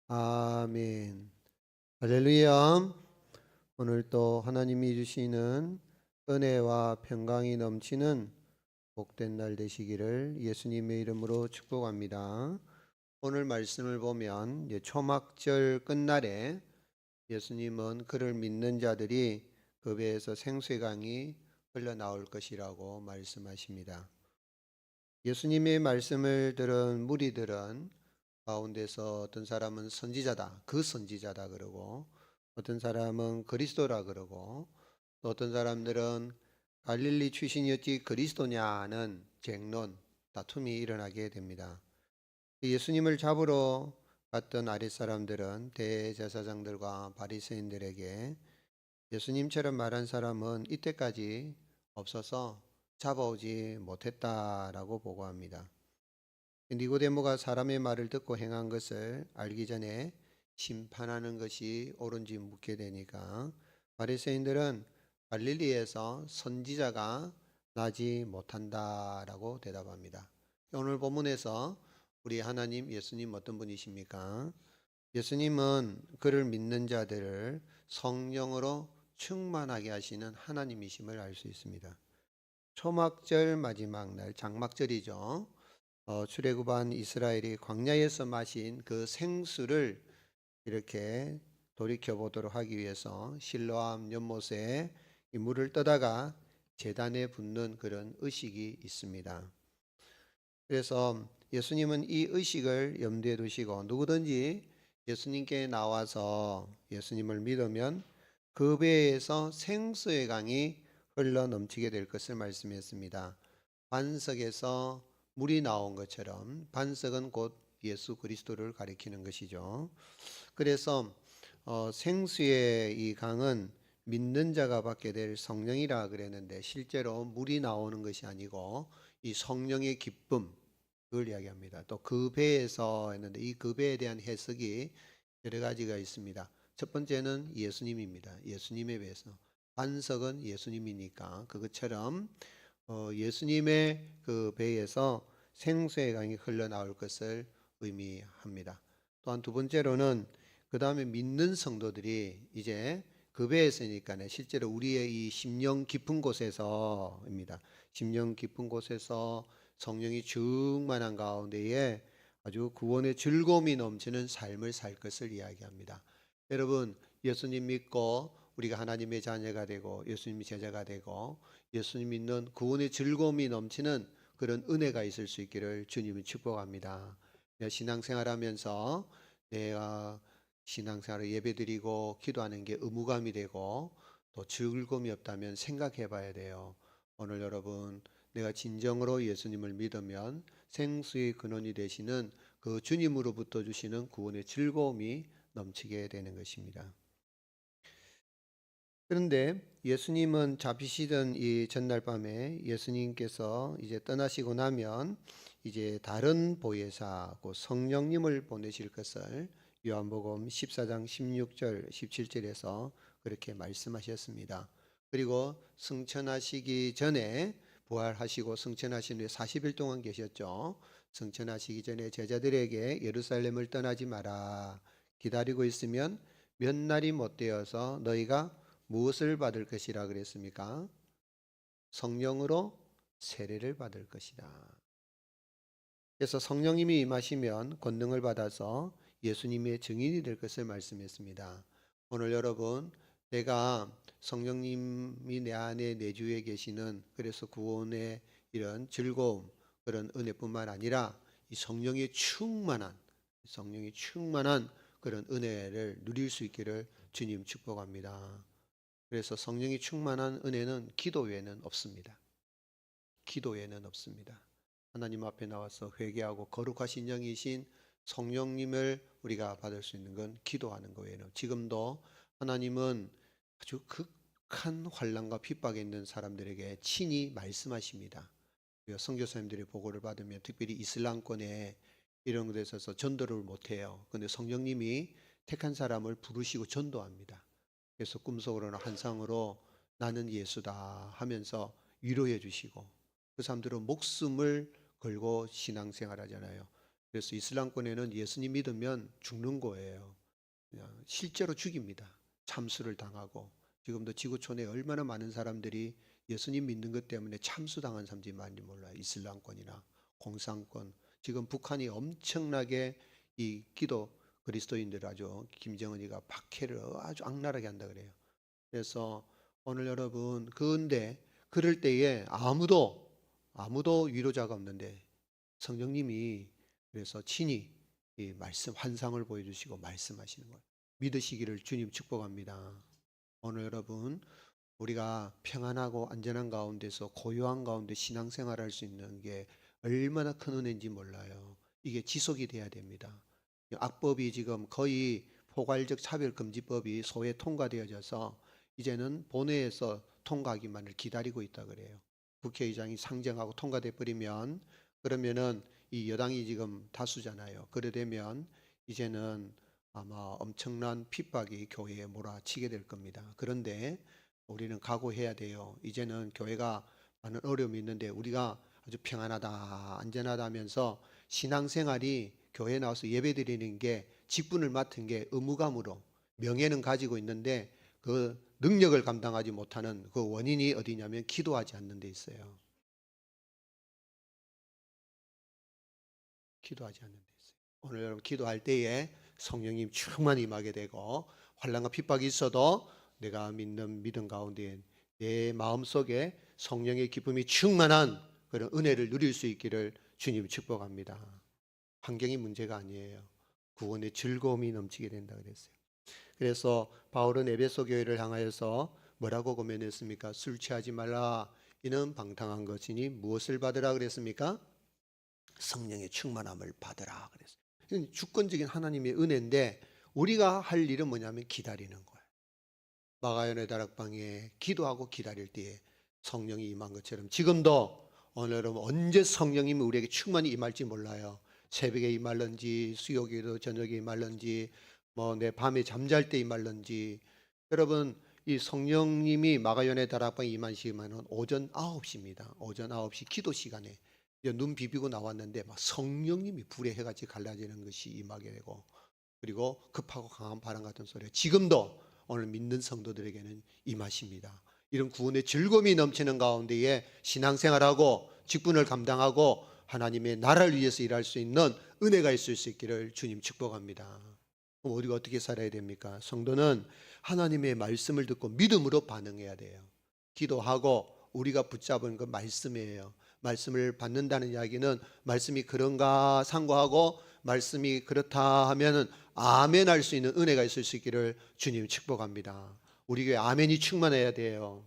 아멘. 할렐루야. 오늘 또 하나님이 주시는 은혜와 평강이 넘치는 복된 날 되시기를 예수님의 이름으로 축복합니다. 오늘 말씀을 보면 이제 초막절 끝날에 예수님은 그를 믿는 자들이 그 배에서 생수의 강이 흘러나올 것이라고 말씀하십니다. 예수님의 말씀을 들은 무리들은 가운데서 어떤 사람은 선지자다, 그 선지자다 그러고, 어떤 사람은 그리스도라 그러고, 또 어떤 사람들은 갈릴리 출신이었지 그리스도냐는 쟁론, 다툼이 일어나게 됩니다. 예수님을 잡으러 갔던 아랫사람들은 대제사장들과 바리새인들에게 예수님처럼 말한 사람은 이때까지 없어서 잡아오지 못했다라고 보고합니다. 니고데모가 사람의 말을 듣고 행한 것을 알기 전에 심판하는 것이 옳은지 묻게 되니까 바리새인들은 갈릴리에서 선지자가 나지 못한다라고 대답합니다. 오늘 본문에서 우리 하나님 예수님 어떤 분이십니까? 예수님은 그를 믿는 자들을 성령으로 충만하게 하시는 하나님이심을 알 수 있습니다. 초막절 마지막 날 장막절이죠. 출애굽한 이스라엘이 광야에서 마신 그 생수를 이렇게 돌이켜 보도록 하기 위해서 실로암 연못에 이 물을 떠다가 제단에 붓는 그런 의식이 있습니다. 그래서 예수님은 이 의식을 염두에 두시고 누구든지 예수님께 나와서 예수님을 믿으면 그 배에서 생수의 강이 흘러 넘치게 될 것을 말씀했습니다. 반석에서 물이 나온 것처럼 반석은 곧 예수 그리스도를 가리키는 것이죠. 그래서 생수의 이 강은 믿는 자가 받게 될 성령이라 그랬는데 실제로 물이 나오는 것이 아니고 이 성령의 기쁨 그걸 이야기합니다. 또 그 배에서 했는데 이 그 배에 대한 해석이 여러 가지가 있습니다. 첫 번째는 예수님입니다. 예수님에 배에서 반석은 예수님이니까 그것처럼 예수님의 그 배에서 생수의 강이 흘러나올 것을 의미합니다. 또한 두 번째로는 그 다음에 믿는 성도들이 이제 그 배에 있으니까 실제로 우리의 이 심령 깊은 곳에서입니다. 심령 깊은 곳에서 성령이 충만한 가운데에 아주 구원의 즐거움이 넘치는 삶을 살 것을 이야기합니다. 여러분 예수님 믿고 우리가 하나님의 자녀가 되고 예수님의 제자가 되고 예수님 믿는 구원의 즐거움이 넘치는 그런 은혜가 있을 수 있기를 주님이 축복합니다. 신앙생활하면서 내가 신앙생활을 예배드리고 기도하는 게 의무감이 되고 또 즐거움이 없다면 생각해 봐야 돼요. 오늘 여러분 내가 진정으로 예수님을 믿으면 생수의 근원이 되시는 그 주님으로부터 주시는 구원의 즐거움이 넘치게 되는 것입니다. 그런데 예수님은 잡히시던 이 전날 밤에 예수님께서 이제 떠나시고 나면 이제 다른 보혜사 곧 성령님을 보내실 것을 요한복음 14장 16절 17절에서 그렇게 말씀하셨습니다. 그리고 승천하시기 전에 부활하시고 승천하신 후에 40일 동안 계셨죠. 승천하시기 전에 제자들에게 예루살렘을 떠나지 마라. 기다리고 있으면 몇 날이 못 되어서 너희가 무엇을 받을 것이라 그랬습니까? 성령으로 세례를 받을 것이다. 그래서 성령님이 임하시면 권능을 받아서 예수님의 증인이 될 것을 말씀했습니다. 오늘 여러분 내가 성령님이 내 안에 내주에 계시는 그래서 구원의 이런 즐거움 그런 은혜뿐만 아니라 이 성령이 충만한 그런 은혜를 누릴 수 있기를 주님 축복합니다. 그래서 성령이 충만한 은혜는 기도 외에는 없습니다. 기도 외에는 없습니다. 하나님 앞에 나와서 회개하고 거룩하신 영이신 성령님을 우리가 받을 수 있는 건 기도하는 것 외에는 지금도 하나님은 아주 극한 환난과 핍박에 있는 사람들에게 친히 말씀하십니다. 우리가 선교사님들의 보고를 받으면 특별히 이슬람권에 이런 것에 있어서 전도를 못해요. 그런데 성령님이 택한 사람을 부르시고 전도합니다. 그래서 꿈속으로나 환상으로 나는 예수다 하면서 위로해 주시고 그 사람들은 목숨을 걸고 신앙생활 하잖아요. 그래서 이슬람권에는 예수님 믿으면 죽는 거예요. 그냥 실제로 죽입니다. 참수를 당하고. 지금도 지구촌에 얼마나 많은 사람들이 예수님 믿는 것 때문에 참수당한 사람들이 많이 몰라요. 이슬람권이나 공산권. 지금 북한이 엄청나게 이 기도 그리스도인들 아주 김정은이가 박해를 아주 악랄하게 한다 그래요. 그래서 오늘 여러분 그런데 그럴 때에 아무도 위로자가 없는데 성령님이 그래서 친히 이 말씀 환상을 보여주시고 말씀하시는 거예요. 믿으시기를 주님 축복합니다. 오늘 여러분 우리가 평안하고 안전한 가운데서 고요한 가운데 신앙생활할 수 있는 게 얼마나 큰 은혜인지 몰라요. 이게 지속이 돼야 됩니다. 악법이 지금 거의 포괄적 차별금지법이 소회 통과되어져서 이제는 본회에서 통과하기만을 기다리고 있다 그래요. 국회의장이 상정하고 통과돼 버리면 그러면은 이 여당이 지금 다수잖아요. 그래 되면 이제는 아마 엄청난 핍박이 교회에 몰아치게 될 겁니다. 그런데 우리는 각오해야 돼요. 이제는 교회가 많은 어려움이 있는데 우리가 아주 평안하다, 안전하다 하면서 신앙생활이 교회에 나와서 예배드리는 게 직분을 맡은 게 의무감으로 명예는 가지고 있는데 그 능력을 감당하지 못하는 그 원인이 어디냐면 기도하지 않는 데 있어요. 기도하지 않는 데 있어요. 오늘 여러분 기도할 때에 성령님 충만히 임하게 되고 환난과 핍박이 있어도 내가 믿는 믿음 가운데 내 마음속에 성령의 기쁨이 충만한 그런 은혜를 누릴 수 있기를 주님 축복합니다. 환경이 문제가 아니에요. 구원의 즐거움이 넘치게 된다 그랬어요. 그래서 바울은 에베소 교회를 향하여서 뭐라고 고면했습니까? 술 취하지 말라. 이는 방탕한 것이니 무엇을 받으라 그랬습니까? 성령의 충만함을 받으라 그랬어요. 이건 주권적인 하나님의 은혜인데 우리가 할 일은 뭐냐면 기다리는 거예요. 마가연의 다락방에 기도하고 기다릴 때에 성령이 임한 것처럼 지금도 오늘 여러분 언제 성령님이 우리에게 충만히 임할지 몰라요. 새벽에 임할런지 수요기도 저녁에 임할런지 뭐 내 밤에 잠잘 때 임할런지 여러분 이 성령님이 마가연의 다락방에 임한 시간은 오전 9시입니다. 오전 9시 기도 시간에 눈 비비고 나왔는데 막 성령님이 불의 해같이 갈라지는 것이 임하게 되고 그리고 급하고 강한 바람 같은 소리가 지금도 오늘 믿는 성도들에게는 임하십니다. 이런 구원의 즐거움이 넘치는 가운데에 신앙생활하고 직분을 감당하고 하나님의 나라를 위해서 일할 수 있는 은혜가 있을 수 있기를 주님 축복합니다. 그럼 우리가 어떻게 살아야 됩니까? 성도는 하나님의 말씀을 듣고 믿음으로 반응해야 돼요. 기도하고 우리가 붙잡은 그 말씀이에요. 말씀을 받는다는 이야기는 말씀이 그런가 상고하고 말씀이 그렇다 하면은 아멘 할 수 있는 은혜가 있을 수 있기를 주님 축복합니다. 우리 교회 아멘이 충만해야 돼요.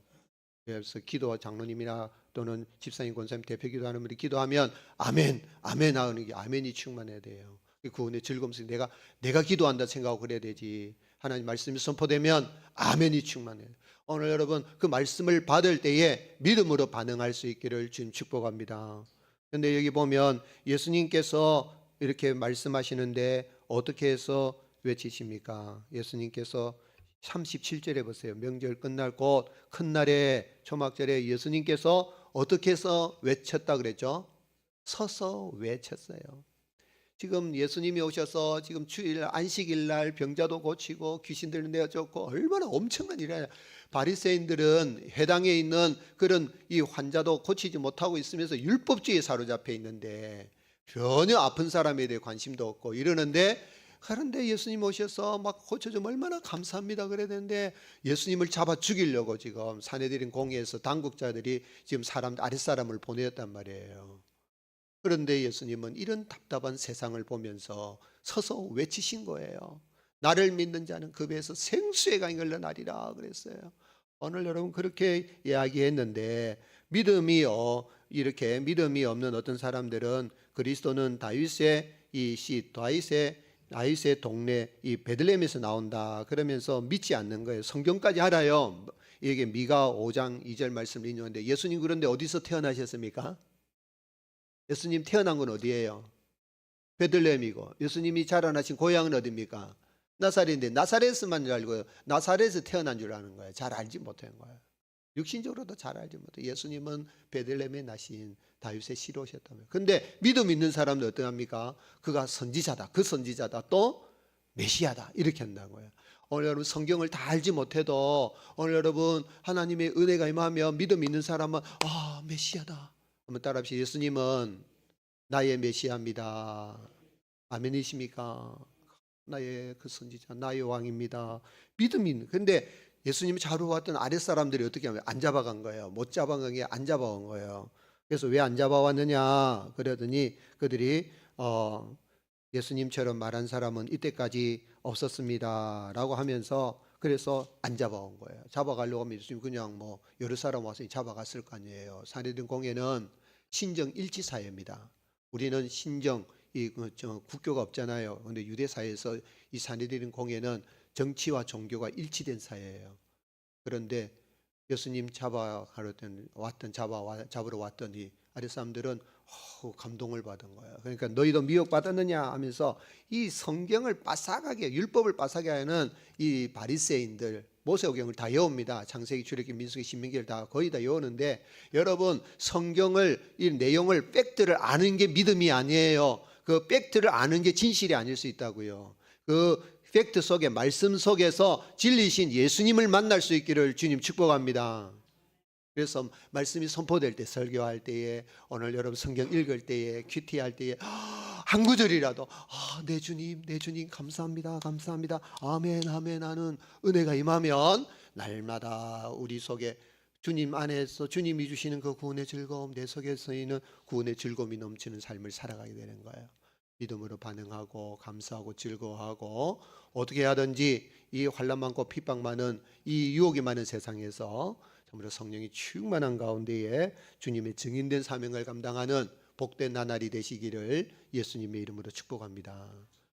그래서 기도 장로님이나 또는 집사님 권사님 대표 기도하는 분이 기도하면 아멘 아멘 하는 게 아멘이 충만해야 돼요. 구원의 즐거움 속에 내가 기도한다 생각하고 그래야 되지. 하나님 말씀이 선포되면 아멘이 충만해요. 오늘 여러분 그 말씀을 받을 때에 믿음으로 반응할 수 있기를 주님 축복합니다. 그런데 여기 보면 예수님께서 이렇게 말씀하시는데 어떻게 해서 외치십니까? 예수님께서 37절에 보세요. 명절 끝날 곧 큰 날에 초막절에 예수님께서 어떻게 해서 외쳤다 그랬죠? 서서 외쳤어요. 지금 예수님이 오셔서 지금 주일 안식일 날 병자도 고치고 귀신들 내어쫓고 얼마나 엄청난 일이야. 바리새인들은 회당에 있는 그런 이 환자도 고치지 못하고 있으면서 율법주의에 사로잡혀 있는데 전혀 아픈 사람에 대해 관심도 없고 이러는데 그런데 예수님 오셔서 막 고쳐주면 얼마나 감사합니다 그래야 되는데 예수님을 잡아 죽이려고 지금 사내들인 공회에서 당국자들이 지금 아랫사람을 보내었단 말이에요. 그런데 예수님은 이런 답답한 세상을 보면서 서서 외치신 거예요. 나를 믿는 자는 그 배에서 생수의 강이 흘러나리라 그랬어요. 오늘 여러분 그렇게 이야기했는데 믿음이요 이렇게 믿음이 없는 어떤 사람들은 그리스도는 다윗의 이 씨 다윗의 동네 이 베들레헴에서 나온다 그러면서 믿지 않는 거예요. 성경까지 알아요. 이게 미가 5장 2절 말씀을 인용하는데 예수님 그런데 어디서 태어나셨습니까? 예수님 태어난 건 어디예요? 베들레헴이고 예수님이 자라나신 고향은 어디입니까? 나사렛인데 나사렛만 알고 나사렛에서 태어난 줄 아는 거예요. 잘 알지 못한 거예요. 육신적으로도 잘 알지 못해. 예수님은 베들레헴에 나신 다윗의 씨로 오셨다며. 근데 믿음 있는 사람들 어떠합니까? 그가 선지자다. 그 선지자다. 또 메시아다. 이렇게 한다는 거예요. 오늘 여러분 성경을 다 알지 못해도 오늘 여러분 하나님의 은혜가 임하면 믿음 있는 사람은 메시아다. 한번 따라합시다. 예수님은 나의 메시아입니다. 아멘이십니까? 나의 그 선지자, 나의 왕입니다. 믿음이 있는. 근데 예수님이 잡아왔던 아랫사람들이 어떻게 하면 안 잡아간 거예요. 못 잡아간 게 안 잡아온 거예요. 그래서 왜 안 잡아왔느냐 그러더니 그들이 예수님처럼 말한 사람은 이때까지 없었습니다 라고 하면서 그래서 안 잡아온 거예요. 잡아가려고 하면 예수님 그냥 뭐 여러 사람 와서 잡아갔을 거 아니에요. 산헤드린 공회는 신정 일치 사회입니다. 우리는 신정 국교가 없잖아요. 근데 유대 사회에서 이 산헤드린 공회는 정치와 종교가 일치된 사회예요. 그런데 예수님 잡으러 왔더니 아랫사람들은 감동을 받은 거예요. 그러니까 너희도 미혹받았느냐 하면서 이 성경을 빠삭하게 율법을 빠삭하게 하는 이 바리새인들 모세오경을 다 외웁니다. 창세기, 출애굽기, 민수기, 신명기를 다 거의 다 외우는데 여러분 성경을 이 내용을 팩트를 아는 게 믿음이 아니에요. 그 팩트를 아는 게 진실이 아닐 수 있다고요. 그 팩트 속에 말씀 속에서 진리신 예수님을 만날 수 있기를 주님 축복합니다. 그래서 말씀이 선포될 때 설교할 때에 오늘 여러분 성경 읽을 때에 큐티할 때에 한 구절이라도 내 주님 감사합니다 아멘 하는 은혜가 임하면 날마다 우리 속에 주님 안에서 주님이 주시는 그 구원의 즐거움 내 속에서 있는 구원의 즐거움이 넘치는 삶을 살아가게 되는 거예요. 믿음으로 반응하고 감사하고 즐거워하고 어떻게 하든지 이 환난 많고 핍박 많은 이 유혹이 많은 세상에서 참으로 성령이 충만한 가운데에 주님의 증인된 사명을 감당하는 복된 나날이 되시기를 예수님의 이름으로 축복합니다.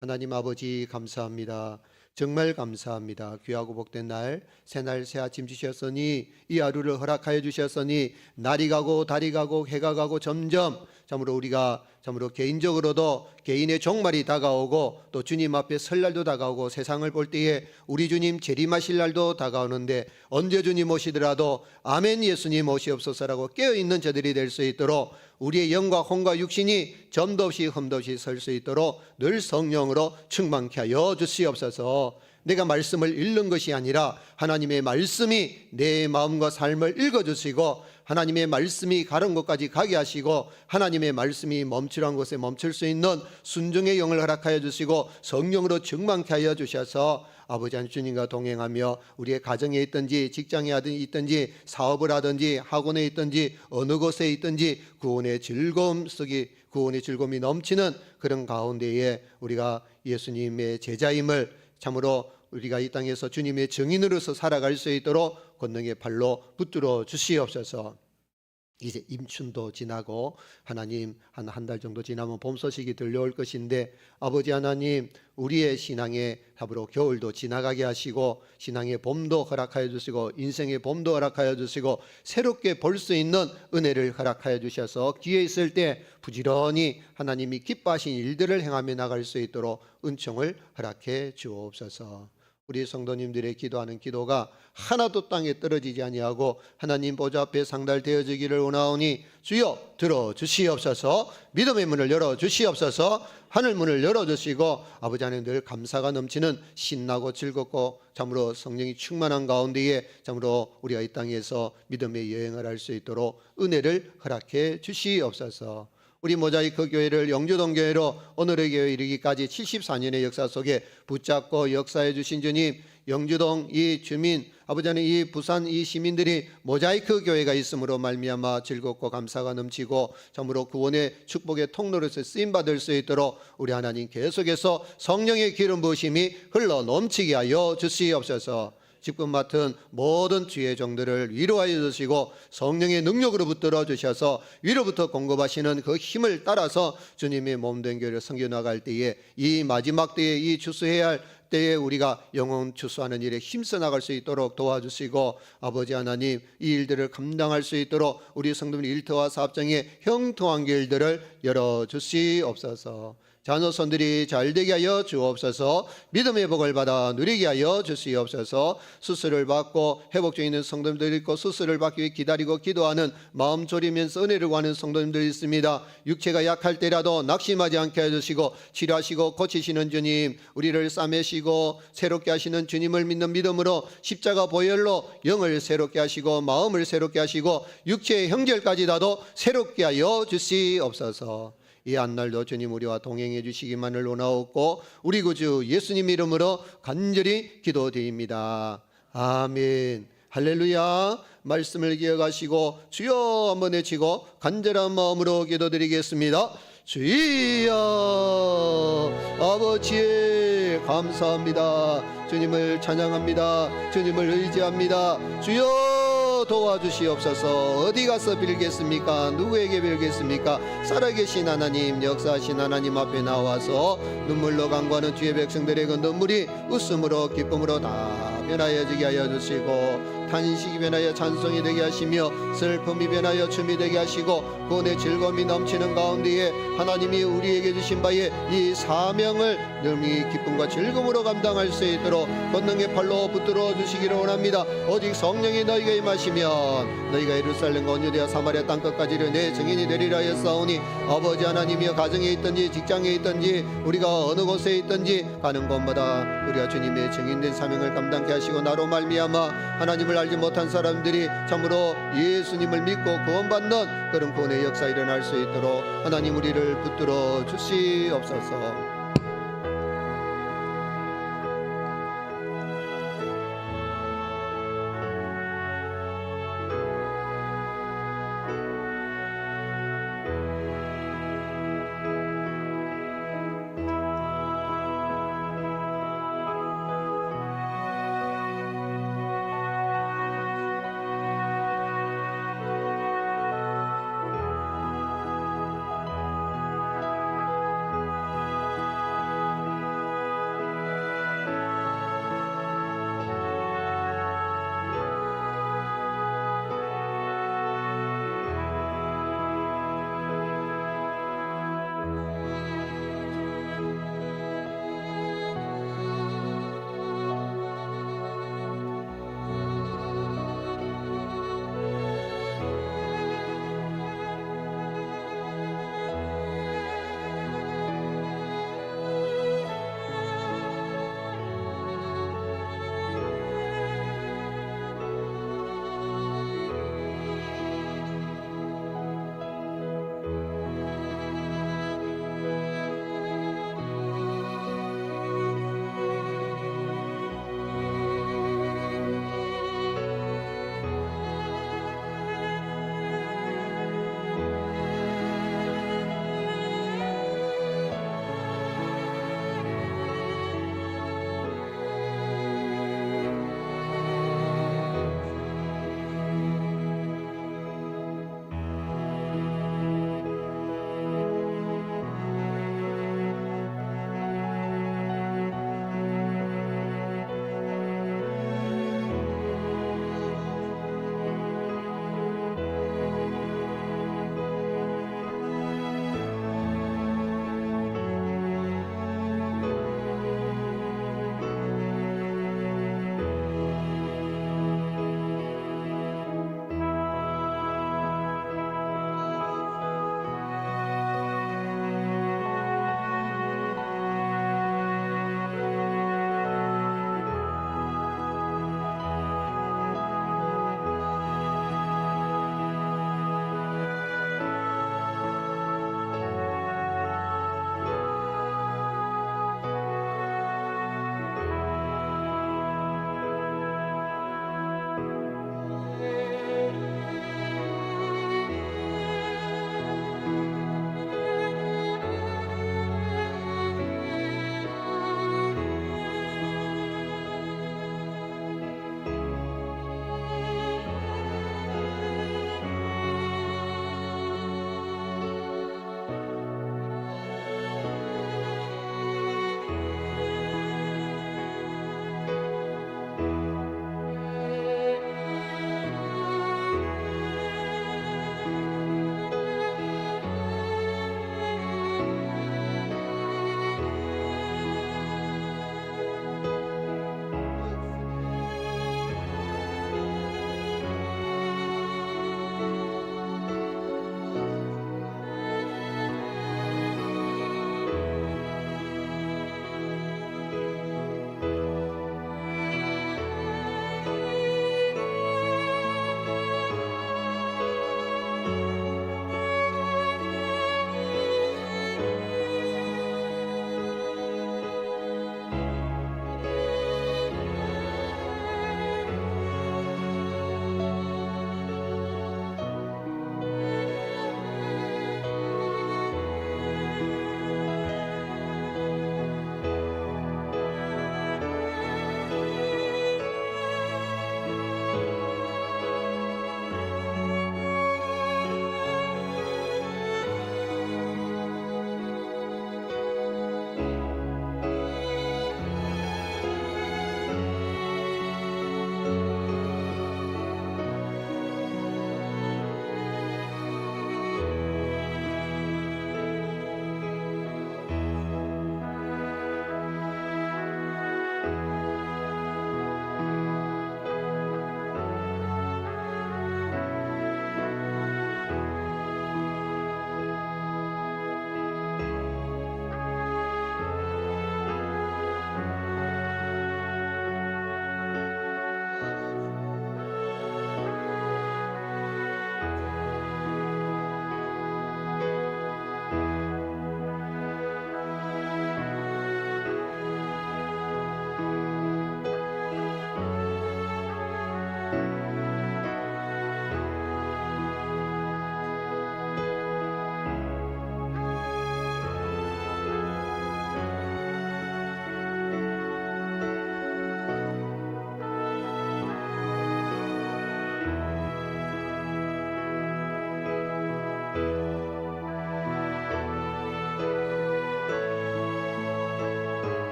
하나님 아버지 감사합니다. 정말 감사합니다. 귀하고 복된 날 새날 새 아침 주셨으니 이 하루를 허락하여 주셨으니 날이 가고 달이 가고 해가 가고 점점 참으로 우리가 참으로 개인적으로도 개인의 종말이 다가오고 또 주님 앞에 설 날도 다가오고 세상을 볼 때에 우리 주님 재림하실 날도 다가오는데 언제 주님 오시더라도 아멘 예수님 오시옵소서라고 깨어있는 저들이 될 수 있도록 우리의 영과 혼과 육신이 점도 없이 흠도 없이 설 수 있도록 늘 성령으로 충만케 하여 주시옵소서. 내가 말씀을 읽는 것이 아니라 하나님의 말씀이 내 마음과 삶을 읽어주시고 하나님의 말씀이 가는 곳까지 가게 하시고 하나님의 말씀이 멈추라는 곳에 멈출 수 있는 순종의 영을 허락하여 주시고 성령으로 충만케 하여 주셔서 아버지 하나님 주님과 동행하며 우리의 가정에 있든지 직장에 있든지 사업을 하든지 학원에 있든지 어느 곳에 있든지 구원의 즐거움이 넘치는 그런 가운데에 우리가 예수님의 제자임을 참으로 우리가 이 땅에서 주님의 증인으로서 살아갈 수 있도록 권능의 발로 붙들어 주시옵소서. 이제 임춘도 지나고 하나님 한 달 정도 지나면 봄 소식이 들려올 것인데 아버지 하나님 우리의 신앙의 답으로 겨울도 지나가게 하시고 신앙의 봄도 허락하여 주시고 인생의 봄도 허락하여 주시고 새롭게 볼 수 있는 은혜를 허락하여 주셔서 기회 있을 때 부지런히 하나님이 기뻐하신 일들을 행하며 나갈 수 있도록 은총을 허락해 주옵소서. 우리 성도님들의 기도하는 기도가 하나도 땅에 떨어지지 아니하고 하나님 보좌 앞에 상달되어지기를 원하오니 주여 들어주시옵소서. 믿음의 문을 열어주시옵소서. 하늘 문을 열어주시고 아버지 하나님 늘 감사가 넘치는 신나고 즐겁고 참으로 성령이 충만한 가운데에 참으로 우리가 이 땅에서 믿음의 여행을 할 수 있도록 은혜를 허락해 주시옵소서. 우리 모자이크 교회를 영주동 교회로 오늘의 교회 이르기까지 74년의 역사 속에 붙잡고 역사해 주신 주님, 영주동 이 주민 아버지 하나님 이 부산 이 시민들이 모자이크 교회가 있음으로 말미암아 즐겁고 감사가 넘치고 참으로 구원의 축복의 통로로서 쓰임받을 수 있도록 우리 하나님 계속해서 성령의 기름 부으심이 흘러 넘치게 하여 주시옵소서. 직분 맡은 모든 주의 종들을 위로하여 주시고 성령의 능력으로 붙들어 주셔서 위로부터 공급하시는 그 힘을 따라서 주님의 몸된 교회를 섬겨 나갈 때에 이 마지막 때에 이 주수해야 할 때에 우리가 영혼 추수하는 일에 힘써 나갈 수 있도록 도와주시고, 아버지 하나님, 이 일들을 감당할 수 있도록 우리 성도님 일터와 사업장에 형통한 길들을 열어주시옵소서. 자녀손들이 잘되게 하여 주옵소서. 믿음의 복을 받아 누리게 하여 주시옵소서. 수술을 받고 회복 중에 있는 성도님들이 있고, 수술을 받기 위해 기다리고 기도하는 마음 졸이면서 은혜를 구하는 성도님들이 있습니다. 육체가 약할 때라도 낙심하지 않게 해주시고, 치료하시고 고치시는 주님, 우리를 싸매시고 새롭게 하시는 주님을 믿는 믿음으로 십자가 보혈로 영을 새롭게 하시고 마음을 새롭게 하시고 육체의 형절까지 다도 새롭게 하여 주시옵소서. 이 한날도 주님 우리와 동행해 주시기만을 원하옵고, 우리 구주 예수님 이름으로 간절히 기도드립니다. 아멘. 할렐루야. 말씀을 기억하시고 주여 한번 외치고 간절한 마음으로 기도드리겠습니다. 주여. 아버지 감사합니다. 주님을 찬양합니다. 주님을 의지합니다. 주여 도와주시옵소서. 어디 가서 빌겠습니까? 누구에게 빌겠습니까? 살아계신 하나님, 역사하신 하나님 앞에 나와서 눈물로 간구하는 주의 백성들의 그 눈물이 웃음으로 기쁨으로 다 변하여지게 하여 주시고, 탄식이 변하여 찬송이 되게 하시며 슬픔이 변하여 춤이 되게 하시고, 구원의 즐거움이 넘치는 가운데에 하나님이 우리에게 주신 바에 이 사명을 능히 기쁨과 즐거움으로 감당할 수 있도록 권능의 팔로 붙들어 주시기를 원합니다. 오직 성령이 너희가 임하시면 너희가 예루살렘과 온 유대와 사마리아 땅끝까지 내 증인이 되리라 하였사오니, 아버지 하나님이여, 가정에 있든지 직장에 있든지 우리가 어느 곳에 있든지 가는 곳마다 우리가 주님의 증인된 사명을 감당케 하시고, 나로 말미암아 하나님을 알지 못한 사람들이 참으로 예수님을 믿고 구원받는 그런 구원의 역사 일어날 수 있도록 하나님 우리를 붙들어 주시옵소서.